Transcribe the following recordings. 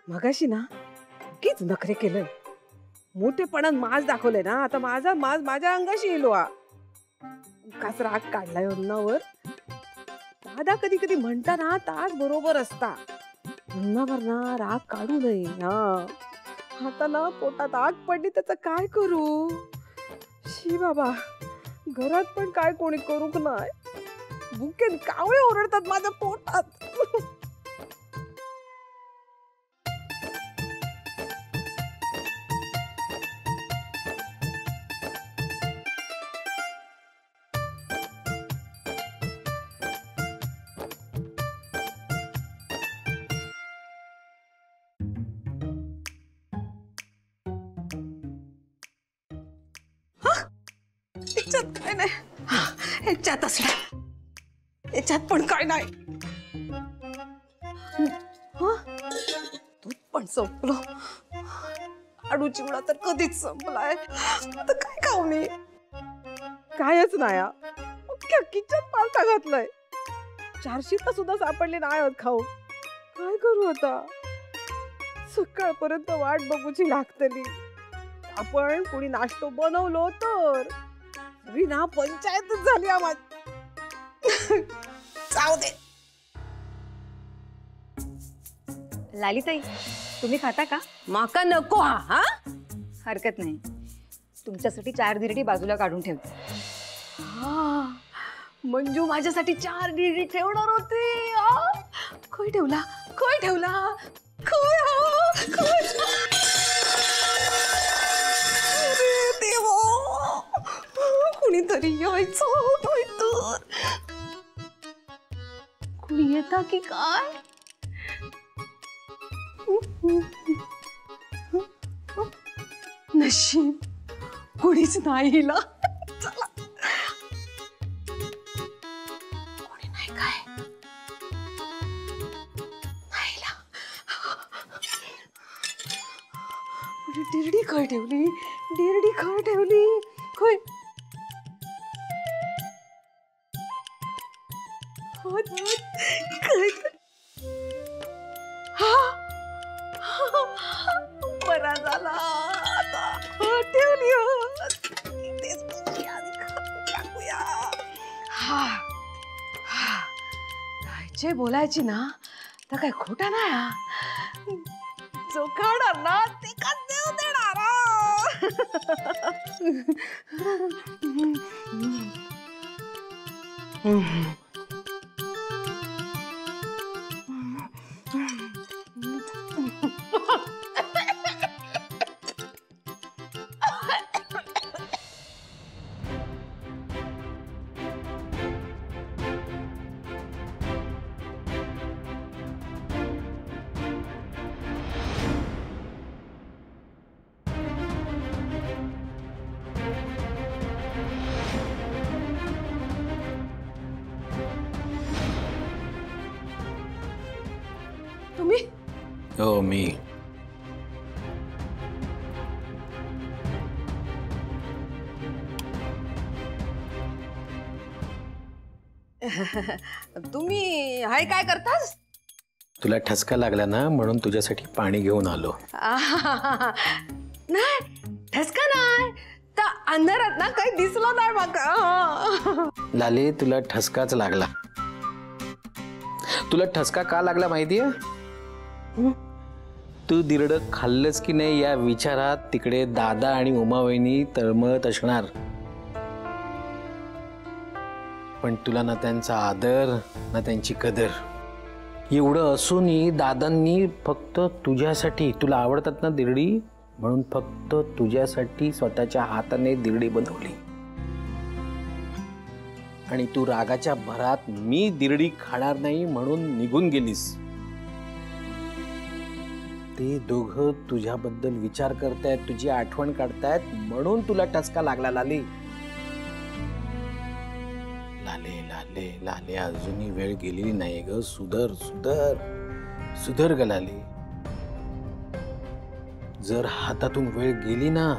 मगाशी ना कीच नखरे केलं, मोठेपणात माज दाखवले ना, आता माझा माज माझ्या अंगाशी येलो. कास राग काढलाय अन्नावर. दादा कधी कधी म्हणता ना ताच बरोबर असता, अन्नावर ना राग काढू नये. आता ना पोटात आग पडली त्याचं काय करू. शी बाबा, घरात पण काय कोणी करूक नाही. भुकेन कावळे ओरडतात माझ्या पोटात. काय नाही, ह्याच्यात असणार, ह्याच्यात पण काय नाही. दूध पण संपलो, आडू चिवडा तर कधीच संपलाय. आता काय खाऊ मी? कायच नाही. अख्ख्या किचन पालथा घातलाय. 400 सुद्धा सापडले नाही खाऊ. काय करू आता? सकाळपर्यंत वाट बघूची लागतली. आपण कोणी नाश्तो बनवलो तर ना पंचायतच झाली आम्हाला. जाऊ दे. लालीताई, तुम्ही खाता का? माका नको. हा, हरकत नाही, तुमच्यासाठी 4 धिरडी बाजूला काढून ठेवते. मंजू माझ्यासाठी 4 धिरडी ठेवणार होती. काय ठेवला? काय ठेवला? कुणीतरी यायचं तर. कुणी येता की काय? नशीब कुणीच नाही. हिला चला, कोणी नाही काय नाहीला. धिरडी काय ठेवली? धिरडी काय ठेवली? काय बरा झाला. ठेवली जे बोलायची ना तर काय खोटा नाही. जो खाणार ना ते का देऊ देणार. तुम्ही? हो, मी. तुम्ही हाय काय करतास? तुला ठसका लागला ना म्हणून तुझ्यासाठी पाणी घेऊन आलो. नाही, ठसका नाही तर अंधारात ना काही दिसलं नाही माका. लाली, तुला ठसकाच लागला. तुला ठसका का लागला माहितीये? तू धिरड खाल्लंस की नाही या विचारात तिकडे दादा आणि उमावहिनी तळमळत असणार. पण तुला ना त्यांचा आदर ना त्यांची कदर. एवढं असूनही दादांनी फक्त तुझ्यासाठी, तुला आवडतात ना धिरडी म्हणून फक्त तुझ्यासाठी स्वतःच्या हाताने धिरडी बनवली. आणि तू रागाच्या भरात मी धिरडी खाणार नाही म्हणून निघून गेलीस. ते दोघं तुझ्याबद्दल विचार करतायत, तुझी आठवण काढतायत म्हणून तुला ठसका लागला. लाली, लाले लाले लाले लाले अजूनही वेळ गेलेली नाही ग. सुधर सुधर सुधर ग लाले. जर हातातून वेळ गेली ना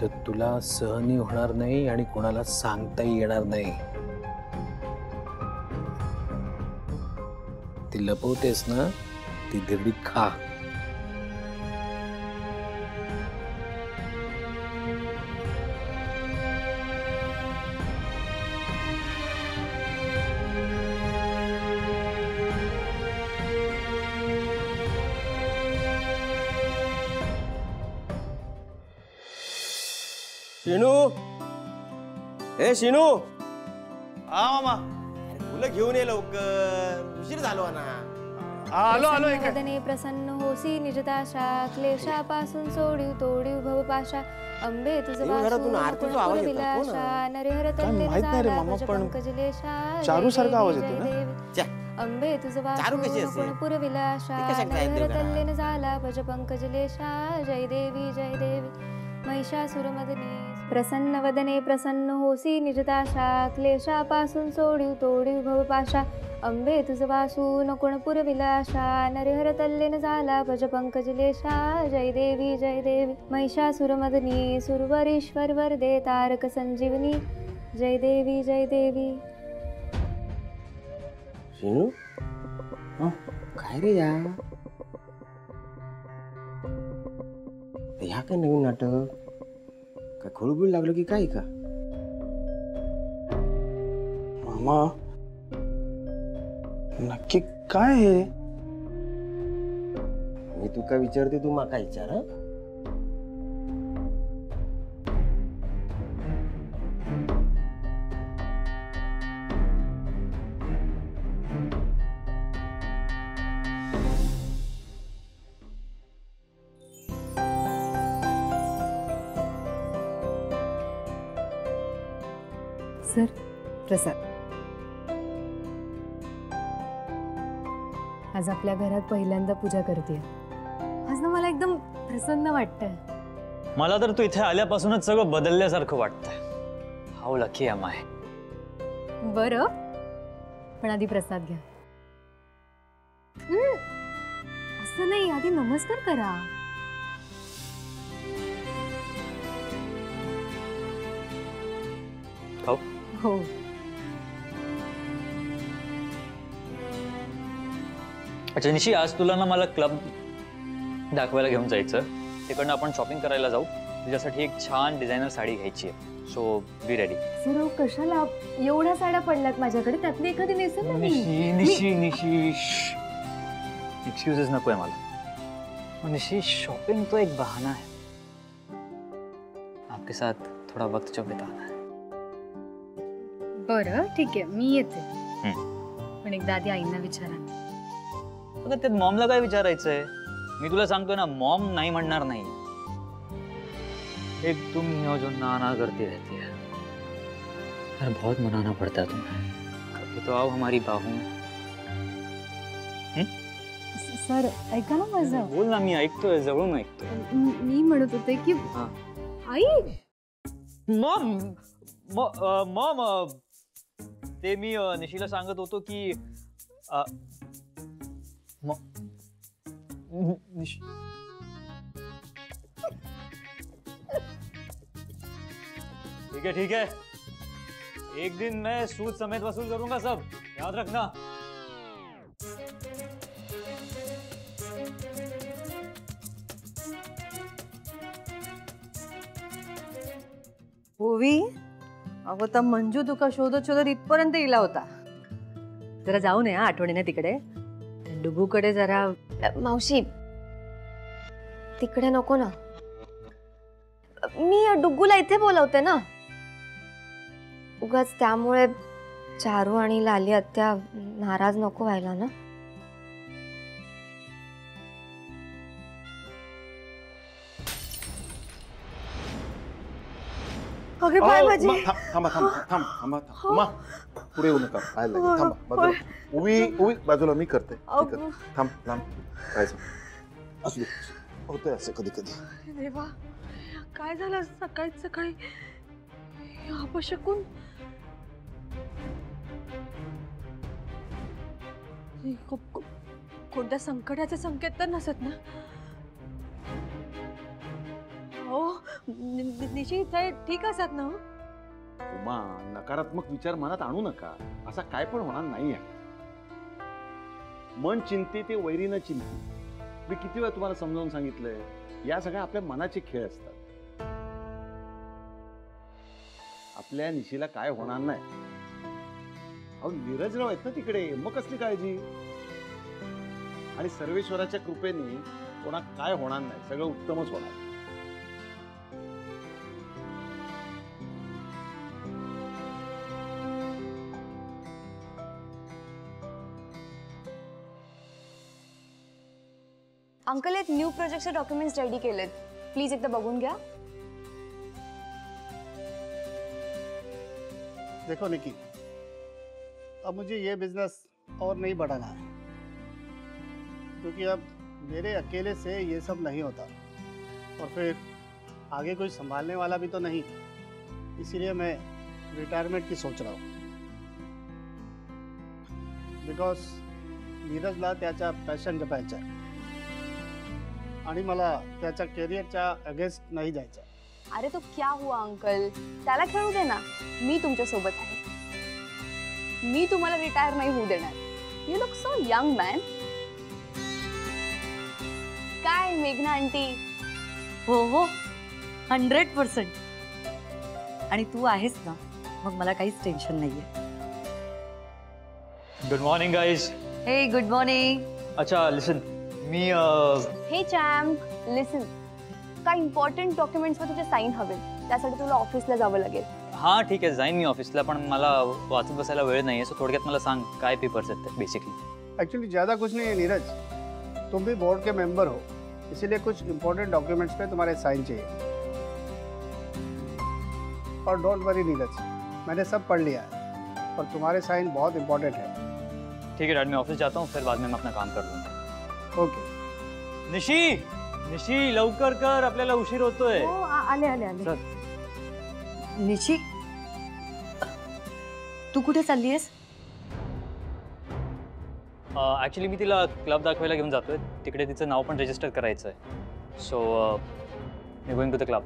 तर तुला सहनही होणार नाही आणि कोणाला सांगताही येणार नाही. ती लपवतेस ना ती धिरडी खा. शिनू, हे शिनू. हा मामा. मुलं घेऊन ये लवकर, उशीर झालो ना. आलो आलो. वदने प्रसन्न होसी निजदाशा क्लेशापासून सोडीव तोडीव भवपाशा अंबे तुझ घरातून आरतीचा आवाज येतो. नरहर तल्ले पंकजलेशा चारू सारखा आवाज येतो ना. अंबे तुझ वासू पुरविलाशा नरहर तल्ले झाला भज पंकजलेशा. जय देवी जय देवी महिषासुरमदने प्रसन्न वदने प्रसन्न होसी निजदाशा क्लेशापासून सोडीव तोडीव भवपाशा अंबे तुझ वासून कोण पुरविलाशा नरहर तल्लेन झाला भज पंकजलेशा. जय देवी जय देवी महिषासुरमदनी सुरवरीश्वर वरदे तारक संजीवनी. जय देवी जय देवी. शिनू काय रे या काय नवीन नाटक? काय खोळबुळ लागलं की काय का? मामा नक्की काय आहे? मी तू काय विचारते तू माका विचार. सर प्रसाद, आज आपल्या घरात पहिल्यांदा पूजा करते. आज ना मला एकदम प्रसन्न वाटतंय. मला तर तू इथे आल्यापासूनच सगळं बदलल्यासारखं वाटतंय. How lucky am I. बरं, पण आधी प्रसाद घ्या. असं नाही, आधी नमस्कार करा. हो. अच्छा निशी, आज तुला ना मला क्लब दाखवायला घेऊन जायचं. तिकडनं आपण शॉपिंग करायला जाऊ. तुझ्यासाठी एक छान डिझायनर साडी घ्यायची आहे. So be ready. सर कशाला एवढ्या साड्या पडल्यात माझ्याकडे, त्यातली एखादी नेसेल ना मी. निशी निशी एक्सक्यूजेस नको आहे मला. निशी, शॉपिंग तो एक बहाना है. आपके साथ थोड़ा वक्त जो बिताना है. बरं ठीक आहे, मी येते. पण एकदा आधी आईंना विचारा. अगं त्यात मॉमला काय विचारायचंय? मी तुला सांगतो ना, मॉम नाही म्हणणार नाही. एक तुम हो जो ना करती रहती है. यार बहुत मनाना पड़ता है तुम्हें. कभी तो आओ हमारी बाहों में. सर ऐका ना माझं. बोल ना, मी ऐकतोय, जवळून ऐकतोय. मी म्हणत होते की आई. मॉम मॉम ते मी निशीला सांगत होतो की ठीक है. एक दिन मैं सूद समेत वसूल करूंगा सब, याद रखना. ओवी, अगं तर मंजू तुका शोधत शोधत इथपर्यंत इला होता. जरा जाऊन या आठवणीने तिकडे. डुगूकडे जरा. मावशी तिकडे नको ना. मी डुग्गूला इथे बोलवते ना. उगाच त्यामुळे चारू आणि लाली आत्या नाराज नको व्हायला ना. अगे बाय माझी. थांबा. पुढे येऊ नका. काय लागेल थांबा. बाजूला उभी बाजूला मी करते. थांब. काय असू दे, होतंय असं कधी कधी. देवा, काय झालं सकाळी सकाळी? अपशकून. कोणत्या संकटाचे संकेत तर नसत ना? हो, निशी ठीक असत ना? उमा, नकारात्मक विचार मनात आणू नका. असा काय पण होणार नाहीये. मन चिंते ते वैरीनं चिंते. मी किती वेळा तुम्हाला समजावून सांगितलंय, या सगळ्या आपल्या मनाचे खेळ असतात. आपल्या निशीला काय होणार नाही. अहो, नीरजराव आहेत ना तिकडे, मग कसली काळजी. आणि सर्वेश्वराच्या कृपेने कोणा काय होणार नाही, सगळं उत्तमच होणार. अंकल, एक न्यू प्रोजेक्टचे डॉक्युमेंट्स रेडी केलेत, प्लीज एकदा बघून घ्या. देखो निकी, अब मुझे ये बिजनेस और नहीं बढ़ाना है, क्योंकि अब मेरे अकेले से ये सब नहीं होता, और फिर आगे कोई संभालने वाला भी तो नहीं, इसीलिए मैं रिटायरमेंट की सोच रहा हूँ. बिकॉज नीरजला त्याच्या पॅशन जपायचं आहे आणि मला त्याच्या करिअरच्या अगेन्स्ट नाही जायचं. अरे तो क्या हुआ अंकल, त्याला खेळू दे ना, मी तुमच्या सोबत आहे. मी तुम्हाला रिटायर नाही होऊ देणार. You look so young man. काय मेघना आंटी? हो हो, 100%. आणि तू आहेस ना, मग मला काहीच टेन्शन नाहीये. Good morning guys. हे गुड मॉर्निंग. अच्छा लिसन, मी हे चॅम्प, लिसन, काही इम्पॉर्टंट डॉक्युमेंट्सवर तुझे साईन हवे, त्यासाठी तुला ऑफिसला जावं लागेल. हां ठीक आहे, जाईन मी ऑफिसला, पण मला वाचत बसायला वेळ नाही आहे. सो थोडक्यात मला सांग काय पेपर्स आहेत ते बेसिकली. एक्चुअली ज़्यादा कुछ नहीं है नीरज, तुम भी बोर्ड के मेंबर हो, इसीलिए कुछ इम्पोर्टेंट डॉक्यूमेंट्स पे तुम्हारे साइन चाहिए. और डोंट वरी नीरज, मैंने सब पढ़ लिया है और तुम्हारे साइन बहुत इम्पोर्टेंट है. ठीक है डैड, मैं ऑफिस जाता हूँ, फिर बाद में मैं अपना काम कर लूँगा. ओके. निशी, निशी लवकर कर, आपल्याला उशीर होतोय. हो, आले आले आले. निशी, तू कुठे चालली आहेस? ॲक्च्युली मी तिला क्लब दाखवायला घेऊन जातोय. तिकडे तिचं नाव पण रजिस्टर करायचं आहे. सो मी गोइंग टू द क्लब.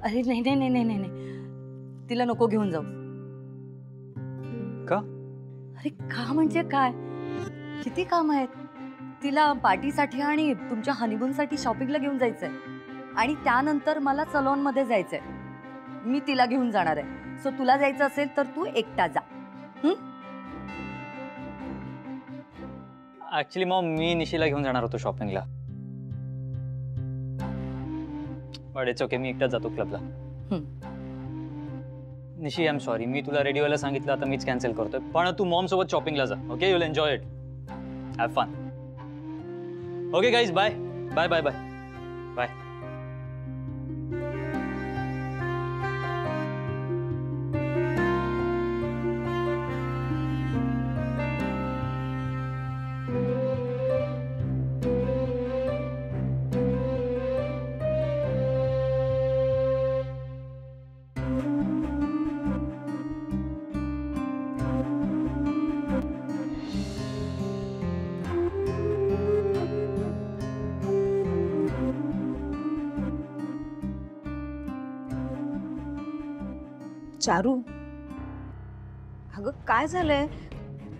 अरे नाही नाही नाही नाही नाही, तिला नको घेऊन जाऊ. का? अरे का म्हणजे काय, किती काम आहेत. तिला पार्टीसाठी आणि तुमच्या हनीमूनसाठी शॉपिंगला घेऊन जायचंय, आणि त्यानंतर मला सलॉनमध्ये जायचंय. मी तिला घेऊन जाणार आहे. सो तुला जायचं असेल तर तू एकटा जा. ॲक्च्युली मग मी निशीला घेऊन जाणार होतो शॉपिंगला, बट इट्स ओके, मी एकटाच जातो क्लबला. निशी, आय एम सॉरी, मी तुला रेडी व्हायला सांगितलं, आता मीच कॅन्सल करतोय. पण तू मॉम सोबत शॉपिंगला जा. Okay, you will enjoy it, have fun. Okay guys, bye bye bye bye bye. Charu, अगं काय झालंय?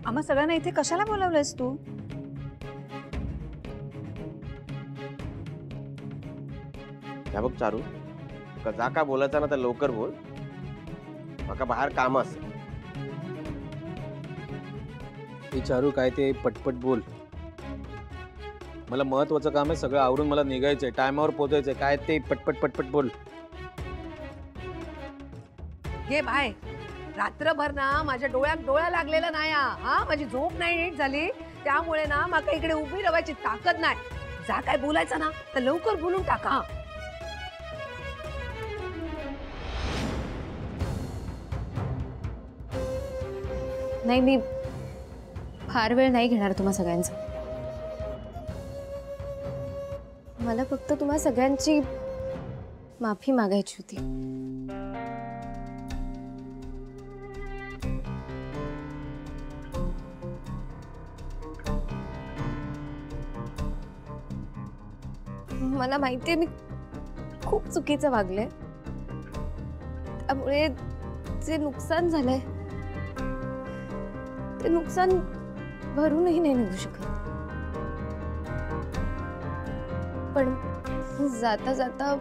आम्हा सगळ्यांना इथे कशाला बोलावलंयस तू? ह्या बघ चारू, जा का बोलायचं ना तर लवकर बोल, मका बाहेर काम असेल. हे चारू, काय ते पटपट बोल. मला महत्वाचं काम आहे, सगळं आवरून मला निघायचंय, टायमावर पोहोचायचंय. काय ते पटपट पटपट बोल. हे बाय, रात्रभर ना माझ्या डोळ्यात डोळा लागलेला नाही. हा, माझी झोप नाही नीट झाली, त्यामुळे ना माका इकडे उभी राहायची ताकद नाही. जा काय बोलायचं ना तर लवकर बोलून टाका. नाही, मी फार वेळ नाही घेणार तुम्हा सगळ्यांचा. मला फक्त तुम्हा सगळ्यांची माफी मागायची होती. मला माहितीये मी खूप चुकीचं वागले, त्यामुळे जे नुकसान झालंय ते नुकसान भरूनही नाही निघू शकत. पण जाता जाता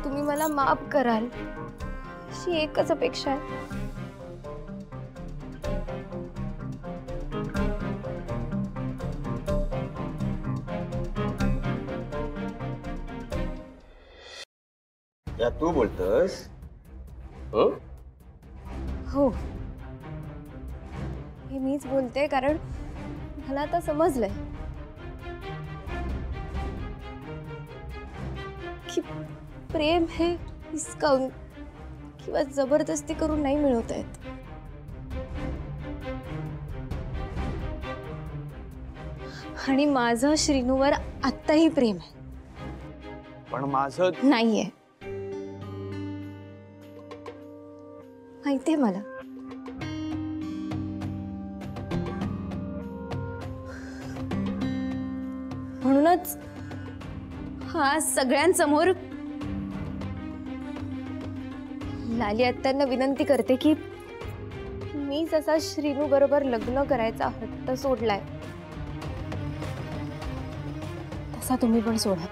तुम्ही मला माफ कराल अशी एकच अपेक्षा आहे. या तू बोलतस? हो, हे मीच बोलते, कारण मला आता समजलंय की प्रेम हे हिसकावून किंवा जबरदस्ती करून नाही मिळवता येत. आणि माझं श्रीनूवर आत्ताही प्रेम आहे. पण माझं नाहीये, माहितीये मला. म्हणूनच हा सगळ्यांसमोर लाली आत्यांना विनंती करते की मी जसा श्रीनू बरोबर लग्न करायचा हट्ट सोडलाय तसा तुम्ही पण सोडा.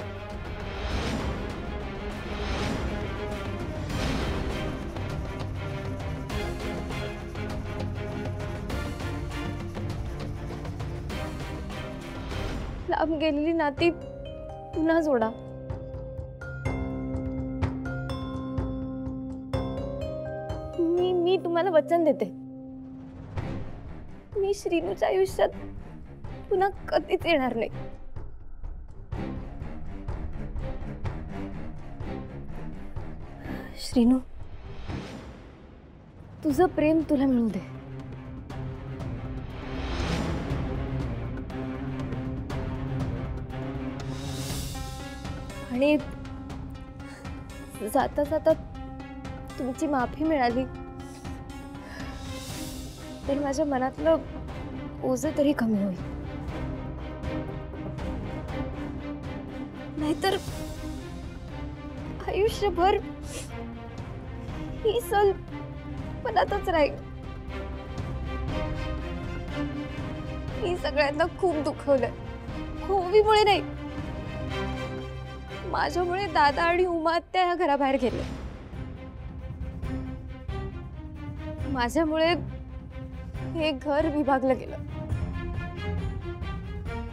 लांब गेलेली नाती पुन्हा जोडा. मी तुम्हाला वचन देते, मी श्रीनूच्या आयुष्यात पुन्हा कधीच येणार नाही. श्रीनू, तुझं प्रेम तुला मिळू दे. आणि जाता जाता तुमची माफी मिळाली तर माझ्या मनातलं ओझं तरी कमी होईल. नाहीतर आयुष्यभर ही सल मनातच राहील. मी सगळ्यांना खूप दुखवलंय. ओवीमुळे नाही, माझ्यामुळे दादा आणि उमा त्या या घराबाहेर गेले. माझ्यामुळे हे घर विभागलं गेलं,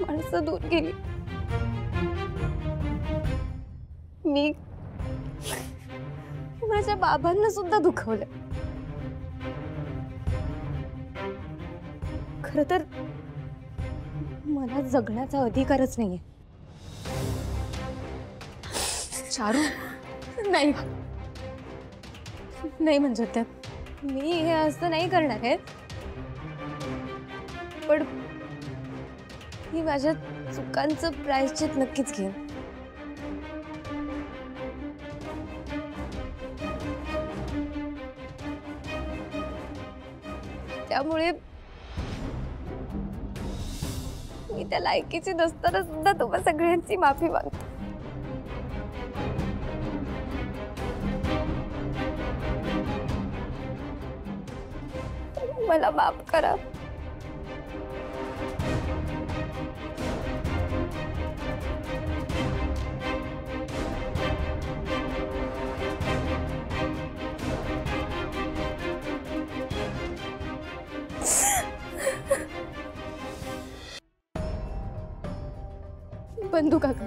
माणसं दूर गेली. मी माझ्या बाबांना सुद्धा दुखवलं. खरं तर मला जगण्याचा अधिकारच नाहीये. चारू, नाही नाही म्हणजे त्या मी हे असं नाही करणार आहे, पण मी माझ्या चुकांचं प्रायश्चित नक्कीच घेईन. त्यामुळे मी त्या लायकीची नसताना सुद्धा तुम्हा सगळ्यांची माफी मागते. मला माफ करा. बंधू काका,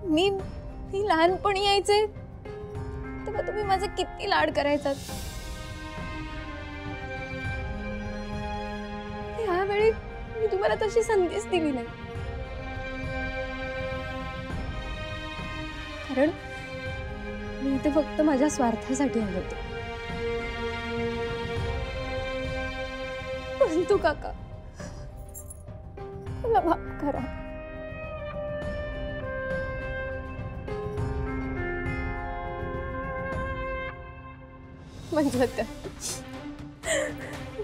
मी लहानपणी यायचे तेव्हा तुम्ही माझे किती लाड करायचात. यावेळी मी तुम्हाला तशी संधीच दिली नाही, कारण मी इथे फक्त माझ्या स्वार्थासाठी आले होते. बंधू काका, मला माफ करा. म्हणजे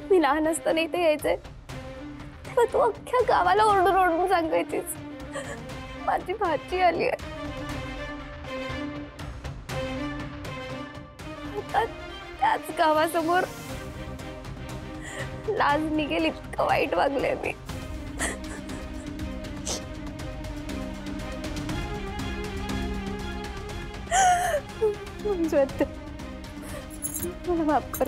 मी लहान असताना इथे यायचे तेव्हा तू अख्ख्या गावाला ओरडून ओरडून सांगायचीस माझी भाची आली आहे. आता त्याच गावासमोर लाज निघेल इतकं वाईट वागले मी. मला माफ कर.